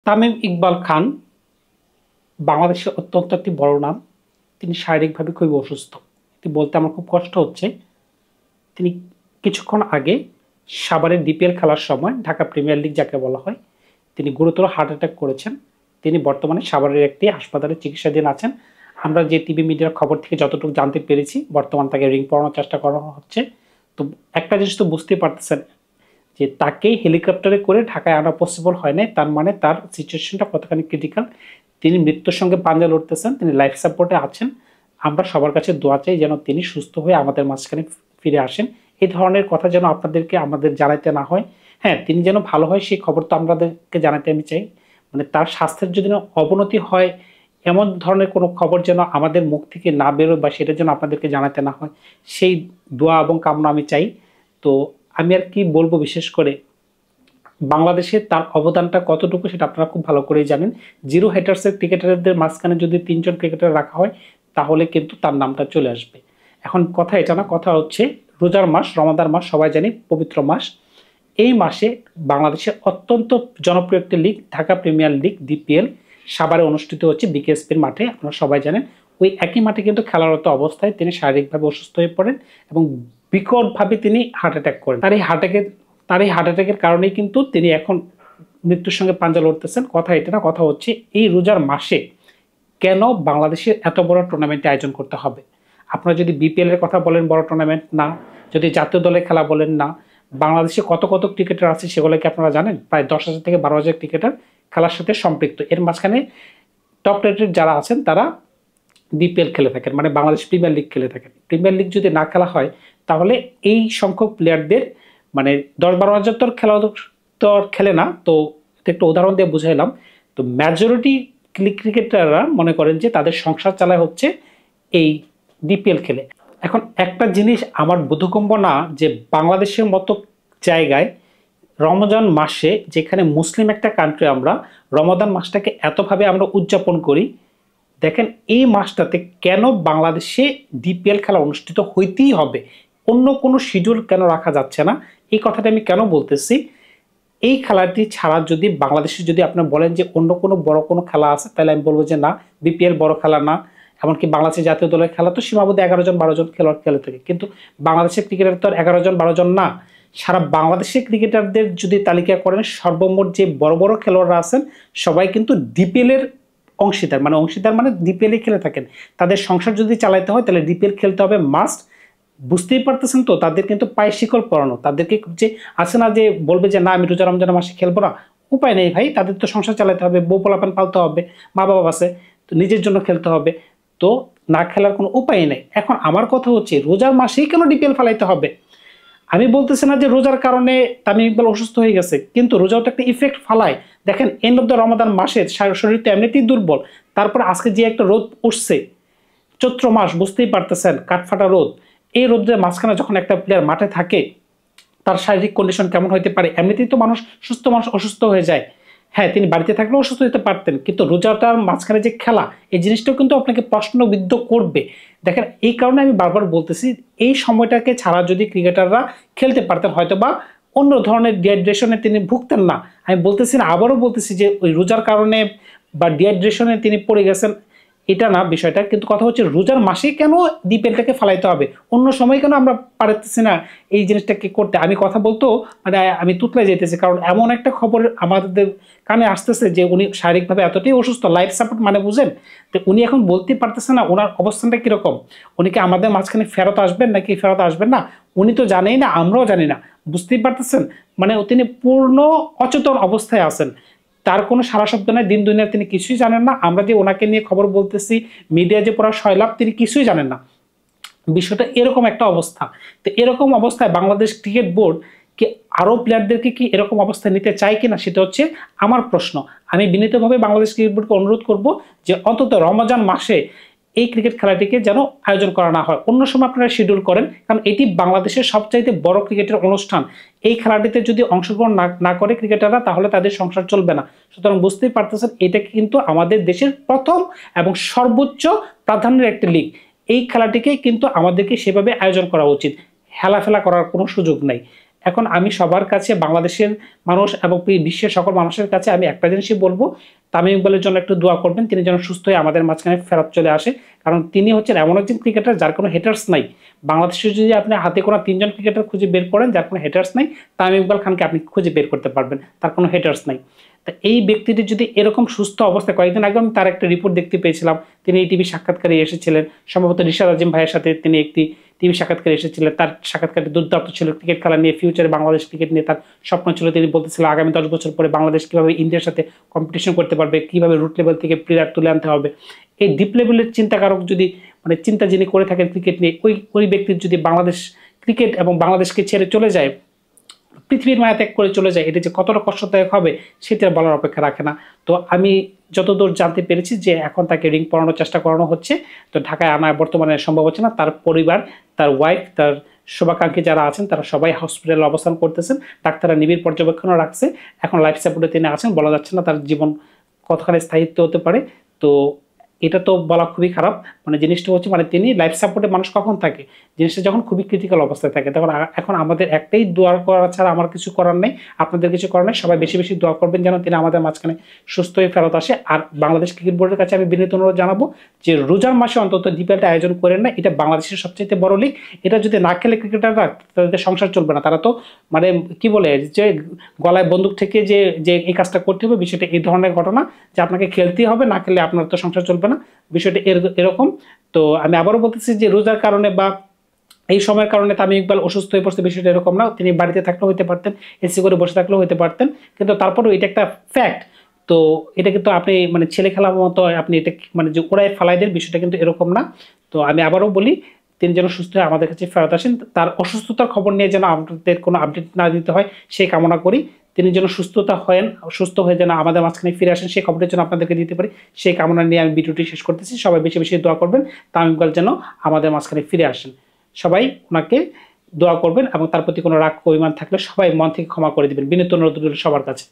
তামিম ইকবাল খান বাংলাদেশের অত্যন্ত একটি বড় নাম। তিনি শারীরিকভাবে খুবই অসুস্থ। এটি বলতে আমার খুব কষ্ট হচ্ছে। তিনি কিছুক্ষণ আগে সাভারের ডিপিএল খেলার সময় ঢাকা প্রিমিয়ার লিগ যাকে বলা হয়, তিনি গুরুতর হার্ট অ্যাটাক করেছেন। তিনি বর্তমানে সাভারের একটি হাসপাতালে চিকিৎসাধীন আছেন। আমরা যে টিভি মিডিয়ার খবর থেকে যতটুকু জানতে পেরেছি, বর্তমানে তাকে রিং পড়ানোর চেষ্টা করা হচ্ছে। তো একটা জিনিস তো বুঝতেই পারতেছেন যে তাকে হেলিকপ্টারে করে ঢাকায় আনা পসিবল হয় নাই, তার মানে তার সিচুয়েশনটা কতখানি ক্রিটিক্যাল। তিনি মৃত্যুর সঙ্গে পাঞ্জা লড়তেছেন, তিনি লাইফ সাপোর্টে আছেন। আমরা সবার কাছে দোয়া চাই যেন তিনি সুস্থ হয়ে আমাদের মাঝখানে ফিরে আসেন। এই ধরনের কথা যেন আপনাদেরকে আমাদের জানাইতে না হয়। হ্যাঁ, তিনি যেন ভালো হয় সেই খবর তো আমাদেরকে জানাতে আমি চাই। মানে তার স্বাস্থ্যের যদি অবনতি হয় এমন ধরনের কোনো খবর যেন আমাদের মুখ থেকে না বেরোয় বা সেটা যেন আপনাদেরকে জানাতে না হয়, সেই দোয়া এবং কামনা আমি চাই। তো আমি আর কি বলবো, বিশেষ করে বাংলাদেশে তার অবদানটা কতটুকু সেটা আপনারা খুব ভালো করেই জানেন। জিরো হেটার্সের ক্রিকেটারদের মাঝখানে যদি ৩ জন ক্রিকেটার রাখা হয় তাহলে কিন্তু তার নামটা চলে আসবে। এখন কথা এটা না, কথা হচ্ছে রোজার মাস, রমাদান মাস, সবাই জানি পবিত্র মাস। এই মাসে বাংলাদেশে অত্যন্ত জনপ্রিয় একটি league Dhaka premier league DPL সাভারে অনুষ্ঠিত হচ্ছে বিকেএসপির মাঠে। আপনারা সবাই জানেন ওই একই মাঠে কিন্তু খেলারত অবস্থায় তিনি শারীরিকভাবে অসুস্থ হয়ে পড়েন এবং বিকটভাবে তিনি হার্ট অ্যাটাক করেন। তার এই হার্ট অ্যাটাকের কারণেই কিন্তু তিনি এখন মৃত্যুর সঙ্গে পাঞ্জা লড়তেছেন। কথা এটা না, কথা হচ্ছে এই রোজার মাসে কেন বাংলাদেশের এত বড় টুর্নামেন্ট আয়োজন করতে হবে? আপনারা যদি বিপিএল এর কথা বলেন বড় টুর্নামেন্ট না, যদি জাতীয় দলের খেলা বলেন না, বাংলাদেশে কত কত ক্রিকেটার আছে সেগুলো কি আপনারা জানেন? প্রায় 10,000 থেকে 12,000 ক্রিকেটার খেলার সাথে সম্পৃক্ত। এর মাঝখানে টপ রেটেড যারা আছেন তারা বিপিএল খেলে থাকেন, মানে বাংলাদেশ প্রিমিয়ার লিগ খেলে থাকেন। প্রিমিয়ার লিগ যদি না খেলা হয় তাহলে এই সংখ্যক প্লেয়ারদের মানে 10-12 হাজার তো খেলা তো খেলে না। তো একটু উদাহরণ দিয়ে বুঝাইলাম। তো মেজরিটি ক্রিকেটাররা মনে করেন যে তাদের সংসার চালায় হচ্ছে এই ডিপিএল খেলে। এখন একটা জিনিস আমার বোধগম্য না যে বাংলাদেশের মতো জায়গায় রমজান মাসে, যেখানে মুসলিম একটা কান্ট্রি, আমরা রমাদান মাসটাকে এতভাবে আমরা উদযাপন করি, দেখেন এই মাসটাতে কেন বাংলাদেশে ডিপিএল খেলা অনুষ্ঠিত হইতেই হবে? অন্য কোনো শিডিউল কেন রাখা যাচ্ছে না? এই কথাটা আমি কেন বলতেছি, এই খেলাটি ছাড়া যদি বাংলাদেশে যদি আপনার বলেন যে অন্য কোনো বড় কোনো খেলা আছে, তাহলে আমি বলবো যে না, বিপিএল বড় খেলা না। এমনকি বাংলাদেশের জাতীয় দলের খেলা তো সীমাবদ্ধ 11 জন 12 জন খেলোয়াড় খেলে থাকে, কিন্তু বাংলাদেশের ক্রিকেটার তো আর 11 জন 12 জন না। সারা বাংলাদেশের ক্রিকেটারদের যদি তালিকা করেন, সর্বমোট যে বড় বড় খেলোয়াড়রা আছেন সবাই কিন্তু ডিপিএল এর অংশীদার, মানে অংশীদার মানে ডিপিএল খেলে থাকেন। তাদের সংসার যদি চালাতে হয় তাহলে ডিপিএল খেলতে হবে মাস্ট। বুঝতেই পারতেছেন তো, তাদের কিন্তু পায়ে শিকল পরানো। তাদেরকে যে আছে না যে বলবে যে না আমি রোজা রমজানের মাসে খেলবো না, উপায় নেই ভাই, তাদের তো সংসার চালাতে হবে, বউ পোলাপান পালতে হবে, মা বাবা আছে, তো নিজের জন্য খেলতে হবে। তো না খেলার কোনো উপায় নেই। এখন আমার কথা হচ্ছে রোজার মাসেই কেন ডিপিএল ফেলাইতে হবে? আমি বলতেছি না যে রোজার কারণে তামিম ইকবাল অসুস্থ হয়ে গেছে, কিন্তু রোজাও তো একটা ইফেক্ট ফালায়। দেখেন এন্ড অফ দ্য রমাদান মাসে শরীর তো এমনিতেই দুর্বল, তারপর আজকে যে একটা রোদ উঠছে, চৈত্র মাস, বুঝতেই পারতেছেন কাঠফাটা রোদ। এই রোদের মাঝখানে যখন একটা প্লেয়ার মাঠে থাকে তার শারীরিক কন্ডিশন কেমন হতে পারে? এমনিতেই তো মানুষ, সুস্থ মানুষ অসুস্থ হয়ে যায়। হ্যাঁ, তিনি বাড়িতে থাকলেও অসুস্থ হতে পারতেন, কিন্তু রোজাটার মাঝখানে যে খেলা, এই জিনিসটাও কিন্তু আপনাকে প্রশ্নবিদ্ধ করবে। দেখেন এই কারণে আমি বারবার বলতেছি, এই সময়টাকে ছাড়া যদি ক্রিকেটাররা খেলতে পারতেন হয়তো বা অন্য ধরনের ডিহাইড্রেশনে তিনি ভুগতেন না। আমি বলতেছি না, আবারও বলতেছি যে ওই রোজার কারণে বা ডিহাইড্রেশনে তিনি পড়ে গেছেন, এটা না বিষয়টা। কিন্তু কথা হচ্ছে রোজার মাসে কেন ডিপেলটাকে ফালাইতে হবে? অন্য সময় কেন আমরা পারতেছি না এই জিনিসটাকে করতে? আমি কথা বলতেও মানে আমি তুতলাই যেতেছি, কারণ এমন একটা খবর আমাদের কানে আসতেছে যে উনি শারীরিকভাবে এতটাই অসুস্থ, লাইফ সাপোর্ট মানে বুঝেন, তো উনি এখন বলতে পারতেছে না ওনার অবস্থানটা কিরকম। উনি কি আমাদের মাঝখানে ফেরত আসবেন নাকি ফেরত আসবেন না উনি তো জানেই না, আমরাও জানি না। বুঝতেই পারতেছেন, মানে তিনি পূর্ণ অচেতন অবস্থায় আছেন। তার কোনো সারা শব্দ নাই, দিন দুনিয়ার তিনি কিছুই জানেন না। আমরা যে ওনাকে নিয়ে খবর বলতেছি, মিডিয়া যে পড়া সয়লাভ, তিনি কিছুই জানেন না। বিষয়টা এরকম একটা অবস্থা। তো এরকম অবস্থায় বাংলাদেশ ক্রিকেট বোর্ড কি আরো প্লেয়ারদেরকে কি এরকম অবস্থায় নিতে চায় কিনা, সেটা হচ্ছে আমার প্রশ্ন। আমি বিনীতভাবে বাংলাদেশ ক্রিকেট বোর্ডকে অনুরোধ করব যে অন্তত রমজান মাসে এই ক্রিকেট খেলাটিকে যেন আয়োজন করা না হয়, অন্য সময় আপনারা শিডিউল করেন, কারণ এটি বাংলাদেশের সবচাইতে বড় ক্রিকেটের অনুষ্ঠান। এই খেলাটিতে যদি অংশগ্রহণ না করে ক্রিকেটাররা, তাহলে তাদের সংসার চলবে না। সুতরাং বুঝতেই পারতেছেন এটা কিন্তু আমাদের দেশের প্রথম এবং সর্বোচ্চ প্রাধান্যের একটি লিগ। এই খেলাটিকে কিন্তু আমাদেরকে সেভাবে আয়োজন করা উচিত, হেলাফেলা করার কোনো সুযোগ নাই। এখন আমি সবার কাছে, বাংলাদেশের মানুষ এবং বিশ্বের সকল মানুষের কাছে আমি একটা জিনিসই বলবো, তামিম ইকবালের জন্য একটু দোয়া করবেন, তিনি যেন সুস্থ হয়ে আমাদের মাঝখানে ফেরত চলে আসে। কারণ তিনি হচ্ছেন এমন একজন ক্রিকেটার যার কোনো হেটার্স নাই। বাংলাদেশে যদি আপনি হাতে কোনো 3জন ক্রিকেটার খুঁজে বের করেন যার কোনো হেটার্স নাই, তামিম ইকবাল খানকে আপনি খুঁজে বের করতে পারবেন, তার কোনো হেটার্স নাই। তা এই ব্যক্তিটি যদি এরকম সুস্থ অবস্থায়, কয়েকদিন আগে আমি তার একটা রিপোর্ট দেখতে পেয়েছিলাম, তিনি এই টিভি সাক্ষাৎকারে এসেছিলেন, সম্ভবত রিশাদ আজিম ভাইয়ের সাথে তিনি একটি টিভি সাক্ষাৎকারে এসেছিলেন। তার সাক্ষাৎকারটি দুর্দান্ত ছিল, ক্রিকেট খেলা নিয়ে, ফিউচারে বাংলাদেশ ক্রিকেট নিয়ে তার স্বপ্ন ছিল। তিনি বলতেছিলেন আগামী 10 বছর পরে বাংলাদেশ কীভাবে ইন্ডিয়ার সাথে কম্পিটিশন করতে পারবে, কীভাবে রুট লেভেল থেকে প্লেয়ার তুলে আনতে হবে। এই ডিপ লেভেলের চিন্তাকারক যদি মানে চিন্তা যিনি করে থাকেন ক্রিকেট নিয়ে, ওই ব্যক্তির যদি বাংলাদেশ ক্রিকেট এবং বাংলাদেশকে ছেড়ে চলে যায়, পৃথিবীর মায়া ত্যাগ করে চলে যায়, এটা যে কতটা কষ্টদায়ক হবে সেটা বলার অপেক্ষা রাখে না। তো আমি যতদূর জানতে পেরেছি যে এখন তাকে রিং পরানোর চেষ্টা করানো হচ্ছে, তো ঢাকায় আনা বর্তমানে সম্ভব হচ্ছে না। তার পরিবার, তার ওয়াইফ, তার শুভাকাঙ্ক্ষী যারা আছেন তারা সবাই হসপিটালে অবস্থান করতেছেন, ডাক্তাররা নিবিড় পর্যবেক্ষণও রাখছে। এখন লাইফ সাপোর্টে তিনি আছেন, বলা যাচ্ছে না তার জীবন কতখানি স্থায়িত্ব হতে পারে। তো এটা তো বলা খুবই খারাপ। মানে জিনিসটা হচ্ছে, মানে তিনি লাইফ সাপোর্টে মানুষ কখন থাকে, জিনিসটা যখন খুবই ক্রিটিক্যাল অবস্থায় থাকে তখন। এখন আমাদের একটাই দোয়া করা ছাড়া আমার কিছু করার নেই, আপনাদের কিছু করার নেই। সবাই বেশি বেশি দোয়া করবেন যেন তিনি আমাদের মাঝখানে সুস্থ হয়ে ফেরত আসে। আর বাংলাদেশ ক্রিকেট বোর্ডের কাছে আমি বিনীত অনুরোধ জানাবো যে রোজার মাসে অন্তত ডিপিএলটা আয়োজন করেন না। এটা বাংলাদেশের সবচেয়ে বড় লিগ, এটা যদি না খেলে ক্রিকেটাররা, তাদের সংসার চলবে না। তারা তো মানে কি বলে যে গলায় বন্দুক থেকে যে যে এই কাজটা করতে হবে, বিষয়টা এই ধরনের ঘটনা যে আপনাকে খেলতেই হবে, না খেলে আপনার তো সংসার চলবে না, বিষয়টা এরকম। তো আমি আবারও বলতেছি যে রোজার কারণে বা এই সময়ের কারণে তামিম ইকবাল অসুস্থ হয়ে পড়ছে, বিষয়টা এরকম না। তিনি বাড়িতে থাকলেও হতে পারতেন, এসি করে বসে থাকলেও হতে পারতেন, কিন্তু তারপরেও এটা একটা ফ্যাক্ট। তো এটা কিন্তু আপনি মানে ছেলে খেলার মতো আপনি এটা মানে যে ওরাই ফালাই দেন, বিষয়টা কিন্তু এরকম না। তো আমি আবারও বলি, তিনি যেন সুস্থ হয়ে আমাদের কাছে ফেরত আসেন, তার অসুস্থতার খবর নিয়ে যেন আমাদের কোনো আপডেট না দিতে হয় সেই কামনা করি। তিনি যেন সুস্থ হয়ে যেন আমাদের মাঝখানে ফিরে আসেন, সেই খবরের জন্য আপনাদেরকে দিতে পারি, সেই কামনা নিয়ে আমি ভিডিওটি শেষ করতেছি। সবাই বেশি বেশি দোয়া করবেন তামিম ইকবাল যেন আমাদের মাঝখানে ফিরে আসেন। সবাই ওনাকে দোয়া করবেন এবং তার প্রতি কোনো রাগ অভিমান থাকলে সবাই মন থেকে ক্ষমা করে দিবেন, বিনীত অনুরোধ সবার কাছে।